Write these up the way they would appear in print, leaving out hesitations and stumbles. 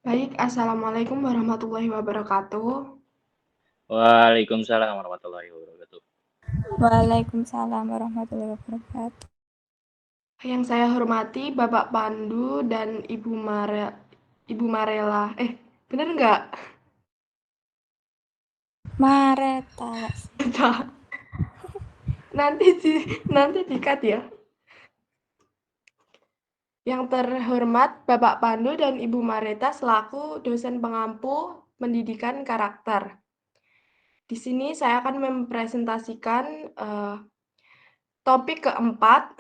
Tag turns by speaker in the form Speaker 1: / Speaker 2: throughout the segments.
Speaker 1: Baik, assalamualaikum warahmatullahi wabarakatuh.
Speaker 2: Waalaikumsalam warahmatullahi wabarakatuh.
Speaker 3: Waalaikumsalam warahmatullahi wabarakatuh.
Speaker 1: Yang saya hormati Bapak Pandu dan Ibu Marela. Bener nggak?
Speaker 3: Mareta.
Speaker 1: nanti nanti dikat ya. Yang terhormat Bapak Pandu dan Ibu Mareta selaku dosen pengampu pendidikan karakter. Di sini saya akan mempresentasikan topik keempat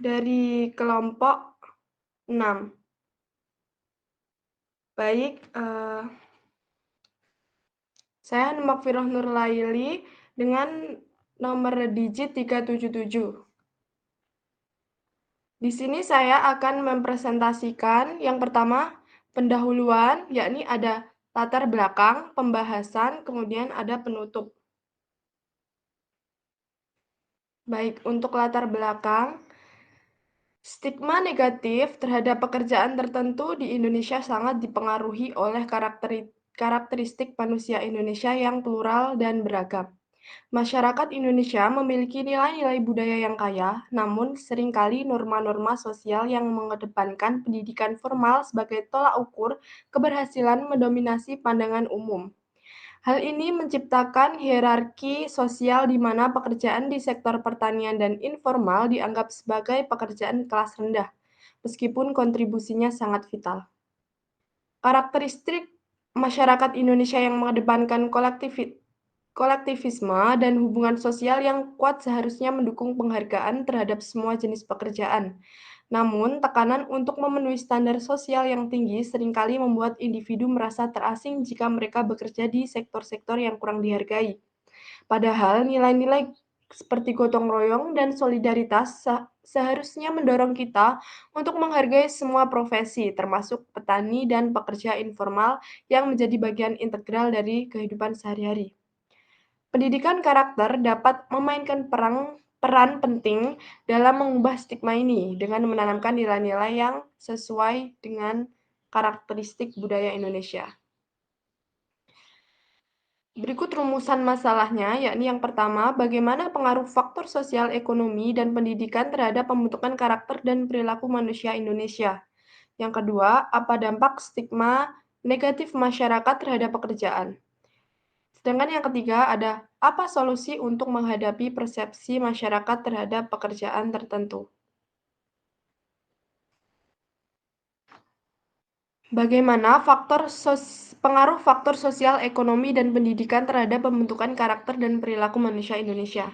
Speaker 1: dari kelompok 6. Baik, saya Makfiroh Nurlaili dengan nomor digit 377. Di sini saya akan mempresentasikan yang pertama pendahuluan, yakni ada latar belakang, pembahasan, kemudian ada penutup. Baik, untuk latar belakang, stigma negatif terhadap pekerjaan tertentu di Indonesia sangat dipengaruhi oleh karakteristik manusia Indonesia yang plural dan beragam. Masyarakat Indonesia memiliki nilai-nilai budaya yang kaya, namun seringkali norma-norma sosial yang mengedepankan pendidikan formal sebagai tolak ukur keberhasilan mendominasi pandangan umum. Hal ini menciptakan hierarki sosial di mana pekerjaan di sektor pertanian dan informal dianggap sebagai pekerjaan kelas rendah, meskipun kontribusinya sangat vital. Karakteristik masyarakat Indonesia yang mengedepankan kolektivisme dan hubungan sosial yang kuat seharusnya mendukung penghargaan terhadap semua jenis pekerjaan. Namun, tekanan untuk memenuhi standar sosial yang tinggi seringkali membuat individu merasa terasing jika mereka bekerja di sektor-sektor yang kurang dihargai. Padahal nilai-nilai seperti gotong royong dan solidaritas seharusnya mendorong kita untuk menghargai semua profesi, termasuk petani dan pekerja informal yang menjadi bagian integral dari kehidupan sehari-hari. Pendidikan karakter dapat memainkan peran penting dalam mengubah stigma ini dengan menanamkan nilai-nilai yang sesuai dengan karakteristik budaya Indonesia. Berikut rumusan masalahnya, yakni yang pertama, bagaimana pengaruh faktor sosial ekonomi dan pendidikan terhadap pembentukan karakter dan perilaku manusia Indonesia. Yang kedua, apa dampak stigma negatif masyarakat terhadap pekerjaan. Sedangkan yang ketiga ada apa solusi untuk menghadapi persepsi masyarakat terhadap pekerjaan tertentu. Bagaimana pengaruh faktor sosial, ekonomi, dan pendidikan terhadap pembentukan karakter dan perilaku manusia Indonesia?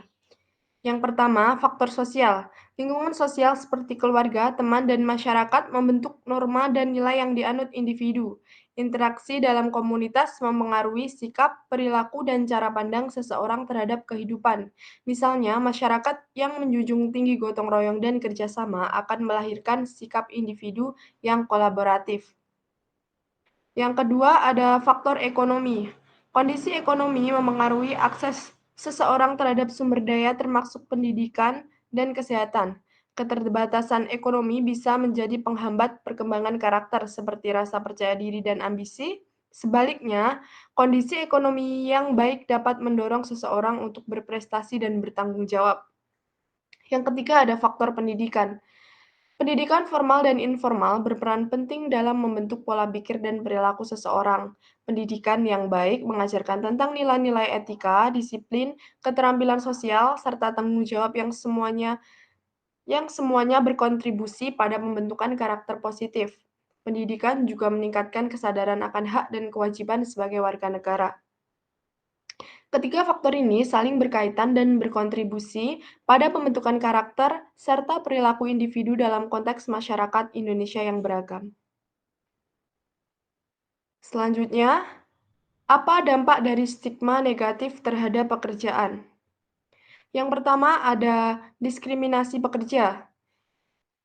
Speaker 1: Yang pertama, faktor sosial. Lingkungan sosial seperti keluarga, teman, dan masyarakat membentuk norma dan nilai yang dianut individu. Interaksi dalam komunitas mempengaruhi sikap, perilaku, dan cara pandang seseorang terhadap kehidupan. Misalnya, masyarakat yang menjunjung tinggi gotong royong dan kerjasama akan melahirkan sikap individu yang kolaboratif. Yang kedua, ada faktor ekonomi. Kondisi ekonomi memengaruhi akses seseorang terhadap sumber daya termasuk pendidikan dan kesehatan. Keterbatasan ekonomi bisa menjadi penghambat perkembangan karakter seperti rasa percaya diri dan ambisi. Sebaliknya, kondisi ekonomi yang baik dapat mendorong seseorang untuk berprestasi dan bertanggung jawab. Yang ketiga ada faktor pendidikan. Pendidikan formal dan informal berperan penting dalam membentuk pola pikir dan perilaku seseorang. Pendidikan yang baik mengajarkan tentang nilai-nilai etika, disiplin, keterampilan sosial, serta tanggung jawab yang semuanya berkontribusi pada pembentukan karakter positif. Pendidikan juga meningkatkan kesadaran akan hak dan kewajiban sebagai warga negara. Ketiga faktor ini saling berkaitan dan berkontribusi pada pembentukan karakter serta perilaku individu dalam konteks masyarakat Indonesia yang beragam. Selanjutnya, apa dampak dari stigma negatif terhadap pekerjaan? Yang pertama ada diskriminasi pekerja.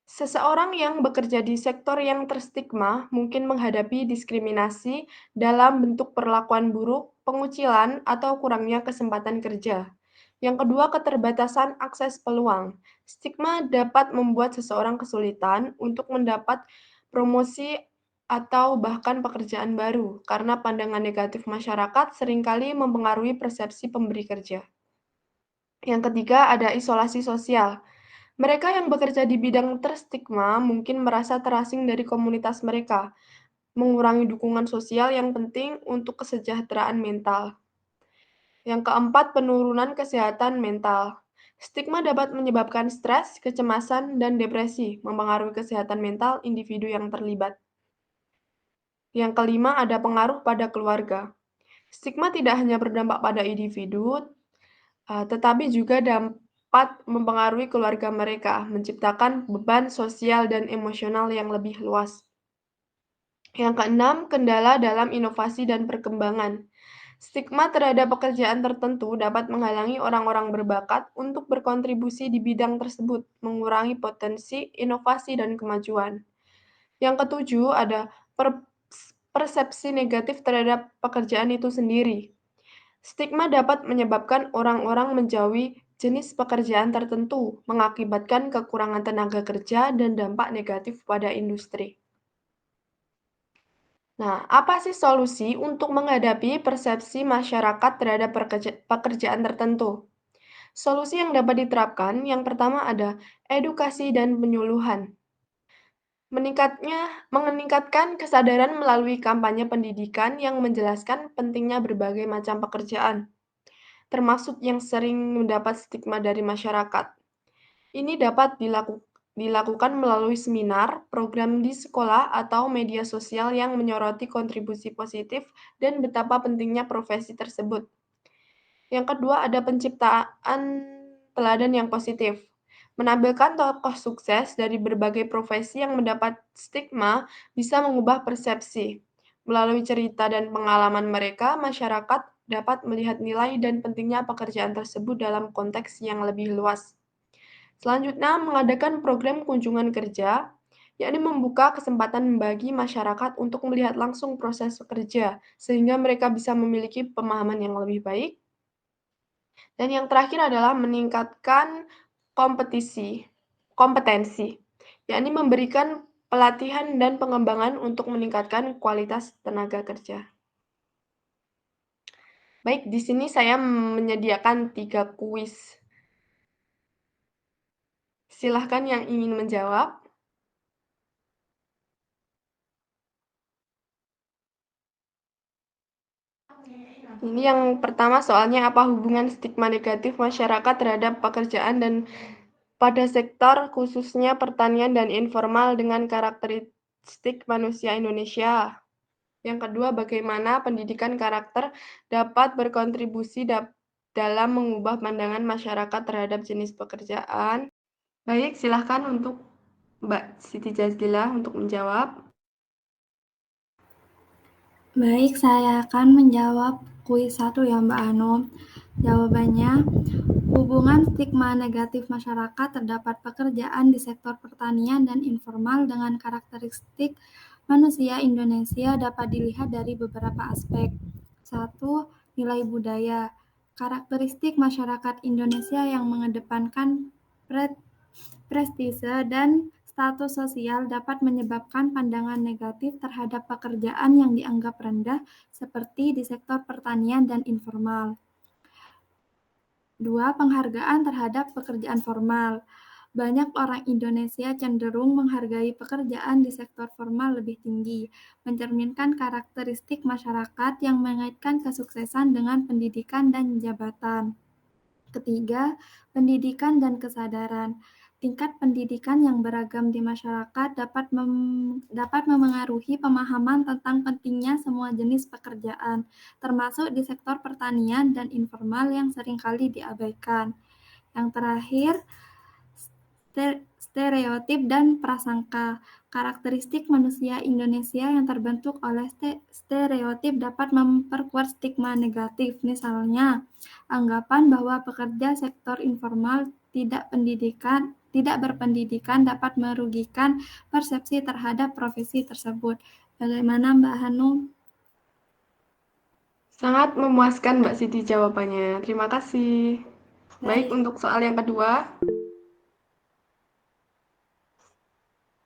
Speaker 1: Seseorang yang bekerja di sektor yang terstigma mungkin menghadapi diskriminasi dalam bentuk perlakuan buruk, pengucilan, atau kurangnya kesempatan kerja. Yang kedua, keterbatasan akses peluang. Stigma dapat membuat seseorang kesulitan untuk mendapat promosi atau bahkan pekerjaan baru, karena pandangan negatif masyarakat seringkali mempengaruhi persepsi pemberi kerja. Yang ketiga, ada isolasi sosial. Mereka yang bekerja di bidang terstigma mungkin merasa terasing dari komunitas mereka, mengurangi dukungan sosial yang penting untuk kesejahteraan mental. Yang keempat, penurunan kesehatan mental. Stigma dapat menyebabkan stres, kecemasan, dan depresi, mempengaruhi kesehatan mental individu yang terlibat. Yang kelima, ada pengaruh pada keluarga. Stigma tidak hanya berdampak pada individu, tetapi juga dapat mempengaruhi keluarga mereka, menciptakan beban sosial dan emosional yang lebih luas. Yang keenam, kendala dalam inovasi dan perkembangan. Stigma terhadap pekerjaan tertentu dapat menghalangi orang-orang berbakat untuk berkontribusi di bidang tersebut, mengurangi potensi inovasi dan kemajuan. Yang ketujuh, ada persepsi negatif terhadap pekerjaan itu sendiri. Stigma dapat menyebabkan orang-orang menjauhi jenis pekerjaan tertentu, mengakibatkan kekurangan tenaga kerja dan dampak negatif pada industri. Nah, apa sih solusi untuk menghadapi persepsi masyarakat terhadap pekerjaan tertentu? Solusi yang dapat diterapkan, yang pertama ada edukasi dan penyuluhan. Meningkatkan kesadaran melalui kampanye pendidikan yang menjelaskan pentingnya berbagai macam pekerjaan, termasuk yang sering mendapat stigma dari masyarakat. Ini dapat dilakukan melalui seminar, program di sekolah, atau media sosial yang menyoroti kontribusi positif dan betapa pentingnya profesi tersebut. Yang kedua, ada penciptaan teladan yang positif. Menampilkan tokoh sukses dari berbagai profesi yang mendapat stigma bisa mengubah persepsi. Melalui cerita dan pengalaman mereka, masyarakat dapat melihat nilai dan pentingnya pekerjaan tersebut dalam konteks yang lebih luas. Selanjutnya, mengadakan program kunjungan kerja, yakni membuka kesempatan bagi masyarakat untuk melihat langsung proses kerja, sehingga mereka bisa memiliki pemahaman yang lebih baik. Dan yang terakhir adalah meningkatkan kompetensi, yakni memberikan pelatihan dan pengembangan untuk meningkatkan kualitas tenaga kerja. Baik, di sini saya menyediakan 3 kuis. Silahkan yang ingin menjawab. Ini yang pertama soalnya apa hubungan stigma negatif masyarakat terhadap pekerjaan dan pada sektor khususnya pertanian dan informal dengan karakteristik manusia Indonesia. Yang kedua, bagaimana pendidikan karakter dapat berkontribusi dalam mengubah pandangan masyarakat terhadap jenis pekerjaan. Baik, silahkan untuk Mbak Siti Jazlila untuk menjawab.
Speaker 3: Baik, saya akan menjawab kuis 1 ya Mbak Hanum. Jawabannya, hubungan stigma negatif masyarakat terdapat pekerjaan di sektor pertanian dan informal dengan karakteristik manusia Indonesia dapat dilihat dari beberapa aspek. 1. Nilai budaya. Karakteristik masyarakat Indonesia yang mengedepankan prestise dan status sosial dapat menyebabkan pandangan negatif terhadap pekerjaan yang dianggap rendah seperti di sektor pertanian dan informal. 2. Penghargaan terhadap pekerjaan formal. Banyak orang Indonesia cenderung menghargai pekerjaan di sektor formal lebih tinggi, mencerminkan karakteristik masyarakat yang mengaitkan kesuksesan dengan pendidikan dan jabatan. Ketiga, pendidikan dan kesadaran. Tingkat pendidikan yang beragam di masyarakat dapat memengaruhi pemahaman tentang pentingnya semua jenis pekerjaan, termasuk di sektor pertanian dan informal yang seringkali diabaikan. Yang terakhir, stereotip dan prasangka. Karakteristik manusia Indonesia yang terbentuk oleh stereotip dapat memperkuat stigma negatif. Misalnya, anggapan bahwa pekerja sektor informal tidak berpendidikan dapat merugikan persepsi terhadap profesi tersebut. Bagaimana Mbak Hanum?
Speaker 1: Sangat memuaskan Mbak Siti jawabannya. Terima kasih. Baik, untuk soal yang kedua.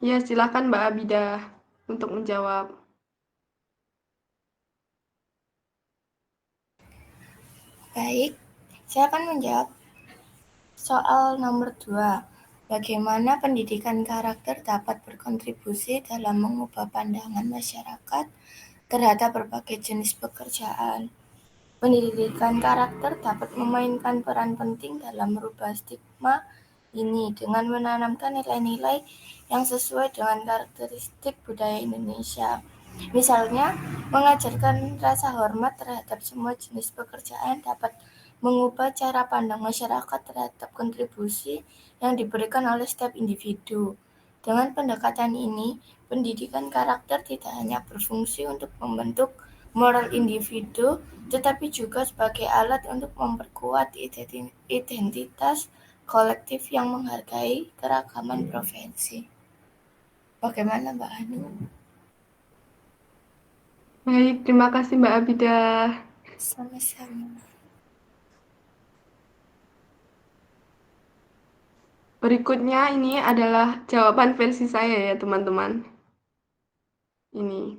Speaker 1: Ya, silakan Mbak Abidah. untuk menjawab.
Speaker 2: Baik, saya akan menjawab soal nomor 2. Bagaimana pendidikan karakter dapat berkontribusi dalam mengubah pandangan masyarakat terhadap berbagai jenis pekerjaan? Pendidikan karakter dapat memainkan peran penting dalam merubah stigma ini dengan menanamkan nilai-nilai yang sesuai dengan karakteristik budaya Indonesia. Misalnya, mengajarkan rasa hormat terhadap semua jenis pekerjaan dapat mengubah cara pandang masyarakat terhadap kontribusi yang diberikan oleh setiap individu. Dengan pendekatan ini, pendidikan karakter tidak hanya berfungsi untuk membentuk moral individu, tetapi juga sebagai alat untuk memperkuat identitas kolektif yang menghargai keragaman profesi. Bagaimana Mbak Anu?
Speaker 1: Baik, terima kasih Mbak Abida.
Speaker 2: Sama-sama.
Speaker 1: Berikutnya ini adalah jawaban versi saya ya teman-teman. Ini.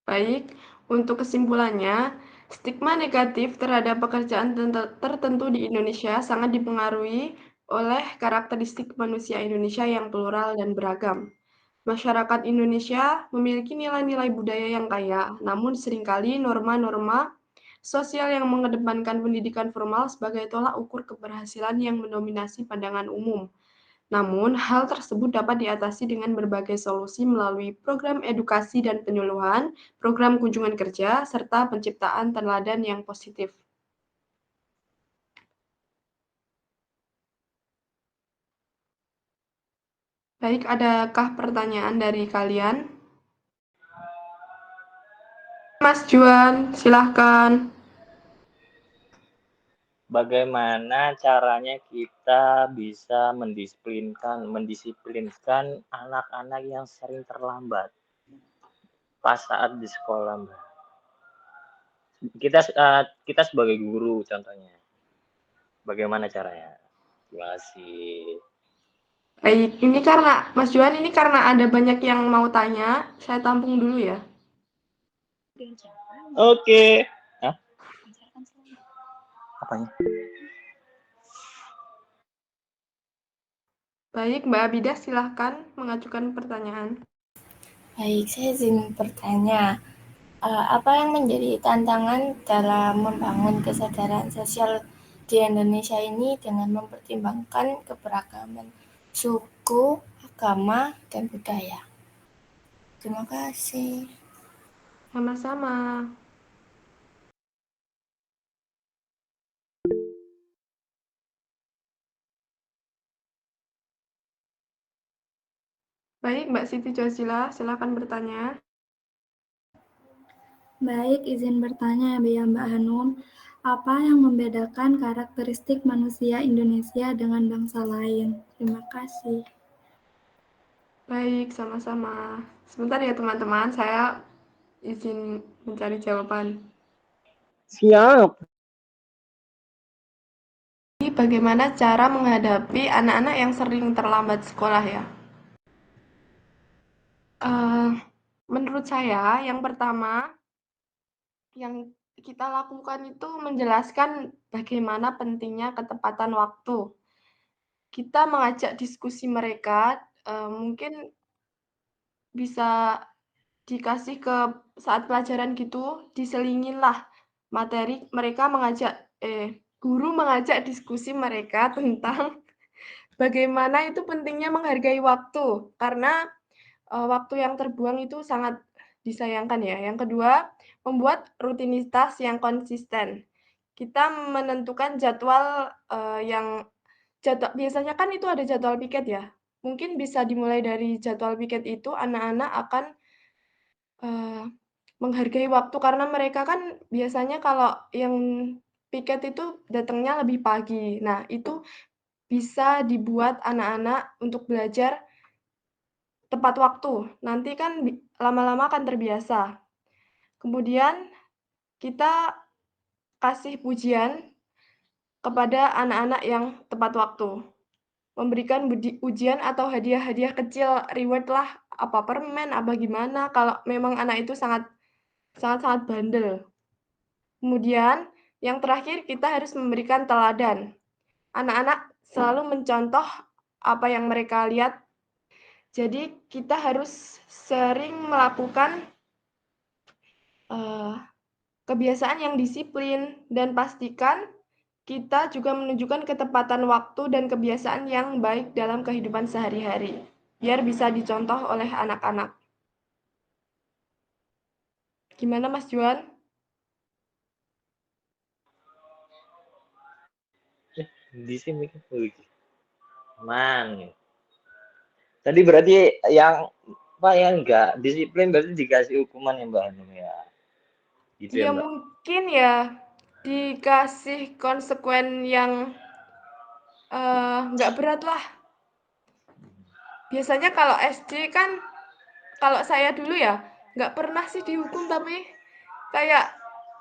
Speaker 1: Baik, untuk kesimpulannya, stigma negatif terhadap pekerjaan tertentu di Indonesia sangat dipengaruhi oleh karakteristik manusia Indonesia yang plural dan beragam. Masyarakat Indonesia memiliki nilai-nilai budaya yang kaya, namun seringkali norma-norma sosial yang mengedepankan pendidikan formal sebagai tolak ukur keberhasilan yang mendominasi pandangan umum. Namun, hal tersebut dapat diatasi dengan berbagai solusi melalui program edukasi dan penyuluhan, program kunjungan kerja, serta penciptaan teladan yang positif. Baik, adakah pertanyaan dari kalian? Mas Juan, silahkan.
Speaker 4: Bagaimana caranya kita bisa mendisiplinkan anak-anak yang sering terlambat pas saat di sekolah, Mbak? Kita sebagai guru contohnya, bagaimana caranya? Terima kasih.
Speaker 1: Baik, ini karena Mas Juan ini karena ada banyak yang mau tanya, saya tampung dulu ya.
Speaker 4: Oke. Hah? Apanya?
Speaker 1: Baik, Mbak Abidah silahkan mengajukan pertanyaan.
Speaker 2: Baik, saya izin bertanya. Apa yang menjadi tantangan dalam membangun kesadaran sosial di Indonesia ini dengan mempertimbangkan keberagaman suku, agama, dan budaya? Terima kasih.
Speaker 1: Sama-sama. Baik, Mbak Siti Josila, silakan bertanya.
Speaker 3: Baik, izin bertanya ya Mbak Hanum, apa yang membedakan karakteristik manusia Indonesia dengan bangsa lain? Terima kasih.
Speaker 1: Baik, sama-sama. Sebentar ya teman-teman, saya izin mencari jawaban.
Speaker 4: Siap.
Speaker 1: Ini bagaimana cara menghadapi anak-anak yang sering terlambat sekolah ya? Menurut saya, yang pertama yang kita lakukan itu menjelaskan bagaimana pentingnya ketepatan waktu. Kita mengajak diskusi mereka, mungkin bisa dikasih ke saat pelajaran gitu, diselinginlah materi mereka guru mengajak diskusi mereka tentang bagaimana itu pentingnya menghargai waktu, karena waktu yang terbuang itu sangat disayangkan ya. Yang kedua, membuat rutinitas yang konsisten. Kita menentukan jadwal biasanya kan itu ada jadwal piket ya. Mungkin bisa dimulai dari jadwal piket itu anak-anak akan menghargai waktu karena mereka kan biasanya kalau yang piket itu datangnya lebih pagi. Nah, itu bisa dibuat anak-anak untuk belajar tepat waktu, nanti kan lama-lama akan terbiasa. Kemudian kita kasih pujian kepada anak-anak yang tepat waktu. Memberikan ujian atau hadiah-hadiah kecil, reward lah, apa permen, apa gimana, kalau memang anak itu sangat bandel. Kemudian yang terakhir kita harus memberikan teladan. Anak-anak selalu mencontoh apa yang mereka lihat. Jadi kita harus sering melakukan kebiasaan yang disiplin dan pastikan kita juga menunjukkan ketepatan waktu dan kebiasaan yang baik dalam kehidupan sehari-hari, biar bisa dicontoh oleh anak-anak. Gimana Mas Juan?
Speaker 4: Di sini aman. Tadi berarti yang apa yang enggak disiplin berarti dikasih hukuman ya Mbak Hanum ya. Gitu ya
Speaker 1: Ya
Speaker 4: Mbak.
Speaker 1: mungkin ya dikasih konsekuen yang nggak berat lah. Biasanya kalau SD kan, kalau saya dulu ya, nggak pernah sih dihukum, tapi kayak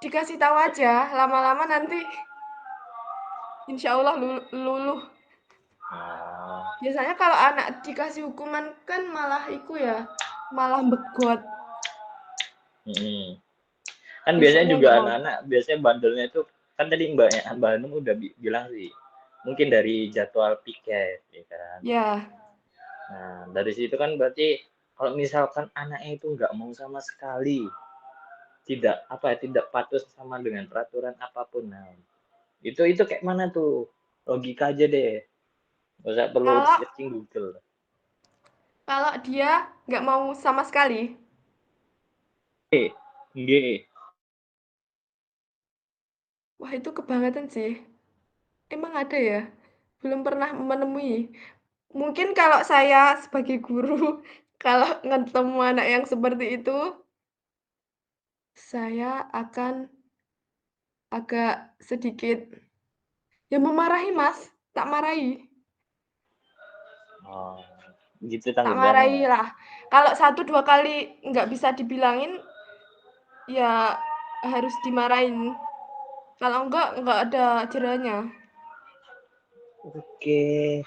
Speaker 1: dikasih tahu aja, lama-lama nanti insya Allah luluh. Biasanya kalau anak dikasih hukuman kan malah malah begot.
Speaker 4: Kan biasanya
Speaker 1: Besoknya
Speaker 4: juga
Speaker 1: nggak mau.
Speaker 4: anak-anak biasanya bandelnya itu kan tadi Mbak Hanum udah bilang sih mungkin dari jadwal piket ya kan.
Speaker 1: Ya,
Speaker 4: Nah dari situ kan berarti kalau misalkan anaknya itu nggak mau sama sekali tidak patuh sama dengan peraturan apapun, nah itu kayak mana tuh, logika aja deh, nggak usah perlu
Speaker 1: kalau
Speaker 4: searching Google.
Speaker 1: kalau dia nggak mau sama sekali,
Speaker 4: Nggih.
Speaker 1: wah itu kebangetan sih. Emang ada ya? Belum pernah menemui. Mungkin kalau saya sebagai guru, kalau ketemu anak yang seperti itu, saya akan agak sedikit ya memarahi Mas, tak marahi.
Speaker 4: Oh, gitu
Speaker 1: Tak
Speaker 4: tanggapannya
Speaker 1: marahi
Speaker 4: ya.
Speaker 1: lah. Kalau 1-2 kali nggak bisa dibilangin, ya harus dimarahin. Kalau nggak ada jerahnya.
Speaker 4: Oke,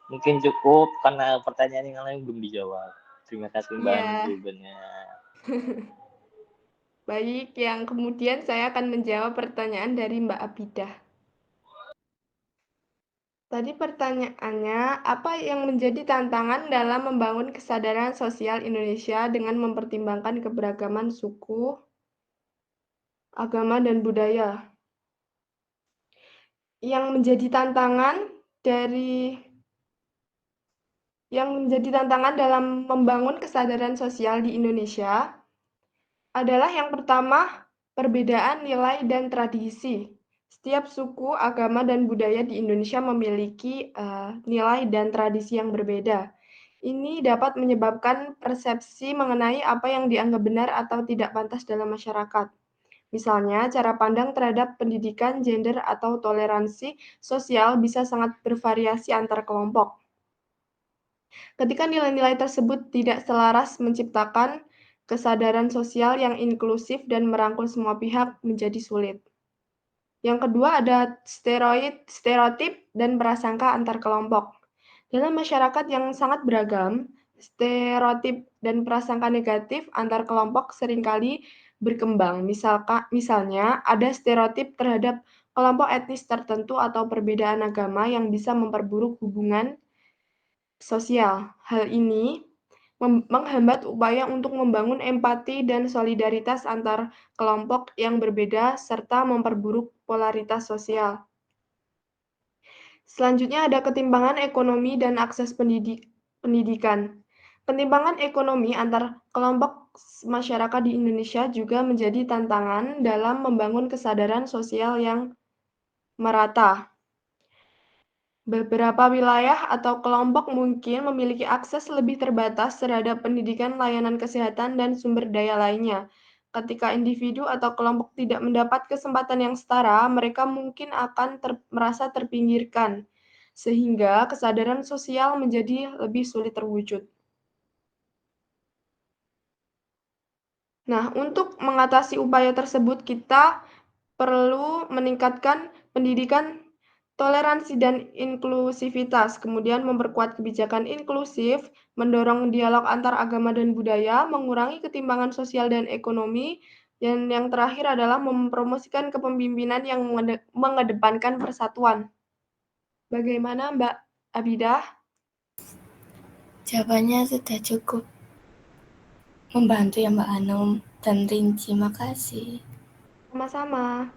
Speaker 4: mungkin cukup karena pertanyaan yang lain belum dijawab. Terima kasih Mbak Hanum
Speaker 1: Iya,
Speaker 4: jawabannya.
Speaker 1: baik. Yang kemudian saya akan menjawab pertanyaan dari Mbak Abidah. Tadi pertanyaannya, apa yang menjadi tantangan dalam membangun kesadaran sosial Indonesia dengan mempertimbangkan keberagaman suku, agama, dan budaya? Yang menjadi tantangan dalam membangun kesadaran sosial di Indonesia adalah yang pertama, perbedaan nilai dan tradisi. Setiap suku, agama, dan budaya di Indonesia memiliki nilai dan tradisi yang berbeda. Ini dapat menyebabkan persepsi mengenai apa yang dianggap benar atau tidak pantas dalam masyarakat. Misalnya, cara pandang terhadap pendidikan, gender, atau toleransi sosial bisa sangat bervariasi antar kelompok. Ketika nilai-nilai tersebut tidak selaras, menciptakan kesadaran sosial yang inklusif dan merangkul semua pihak menjadi sulit. Yang kedua ada stereotip dan prasangka antar kelompok. Dalam masyarakat yang sangat beragam, stereotip dan prasangka negatif antar kelompok seringkali berkembang. Misalnya, ada stereotip terhadap kelompok etnis tertentu atau perbedaan agama yang bisa memperburuk hubungan sosial. Hal ini menghambat upaya untuk membangun empati dan solidaritas antar kelompok yang berbeda serta memperburuk polaritas sosial. Selanjutnya ada ketimpangan ekonomi dan akses pendidikan. Ketimpangan ekonomi antar kelompok masyarakat di Indonesia juga menjadi tantangan dalam membangun kesadaran sosial yang merata. Beberapa wilayah atau kelompok mungkin memiliki akses lebih terbatas terhadap pendidikan, layanan kesehatan, dan sumber daya lainnya. Ketika individu atau kelompok tidak mendapat kesempatan yang setara, mereka mungkin akan merasa terpinggirkan, sehingga kesadaran sosial menjadi lebih sulit terwujud. Nah, untuk mengatasi upaya tersebut, kita perlu meningkatkan pendidikan toleransi dan inklusivitas, kemudian memperkuat kebijakan inklusif, mendorong dialog antar agama dan budaya, mengurangi ketimpangan sosial dan ekonomi, dan yang terakhir adalah mempromosikan kepemimpinan yang mengedepankan persatuan. Bagaimana Mbak Abidah?
Speaker 2: Jawabannya sudah cukup membantu ya Mbak Anum dan rinci. Makasih.
Speaker 1: Sama-sama.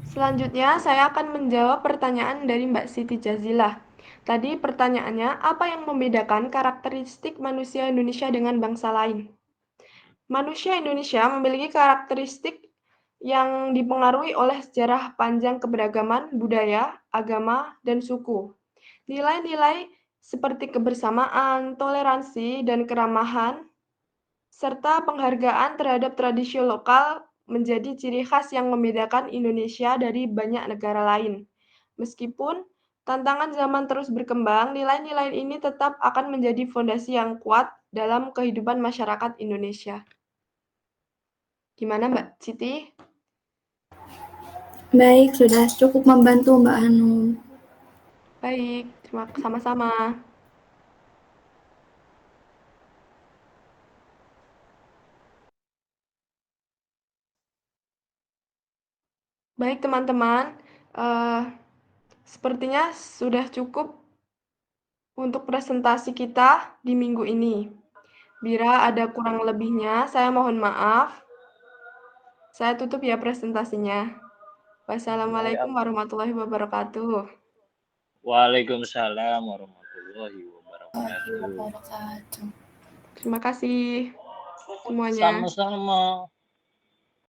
Speaker 1: Selanjutnya, saya akan menjawab pertanyaan dari Mbak Siti Jazilah. Tadi pertanyaannya, apa yang membedakan karakteristik manusia Indonesia dengan bangsa lain? Manusia Indonesia memiliki karakteristik yang dipengaruhi oleh sejarah panjang keberagaman, budaya, agama, dan suku. Nilai-nilai seperti kebersamaan, toleransi, dan keramahan, serta penghargaan terhadap tradisi lokal menjadi ciri khas yang membedakan Indonesia dari banyak negara lain. Meskipun tantangan zaman terus berkembang, nilai-nilai ini tetap akan menjadi fondasi yang kuat dalam kehidupan masyarakat Indonesia. Gimana Mbak Siti?
Speaker 3: Baik, sudah cukup membantu Mbak Hanum.
Speaker 1: Baik, sama-sama. Baik teman-teman, sepertinya sudah cukup untuk presentasi kita di minggu ini. Bila ada kurang lebihnya, saya mohon maaf. Saya tutup ya presentasinya. Wassalamualaikum warahmatullahi wabarakatuh.
Speaker 4: Waalaikumsalam warahmatullahi
Speaker 2: Warahmatullahi
Speaker 4: wabarakatuh.
Speaker 2: wabarakatuh.
Speaker 1: Terima kasih semuanya.
Speaker 4: Sama-sama.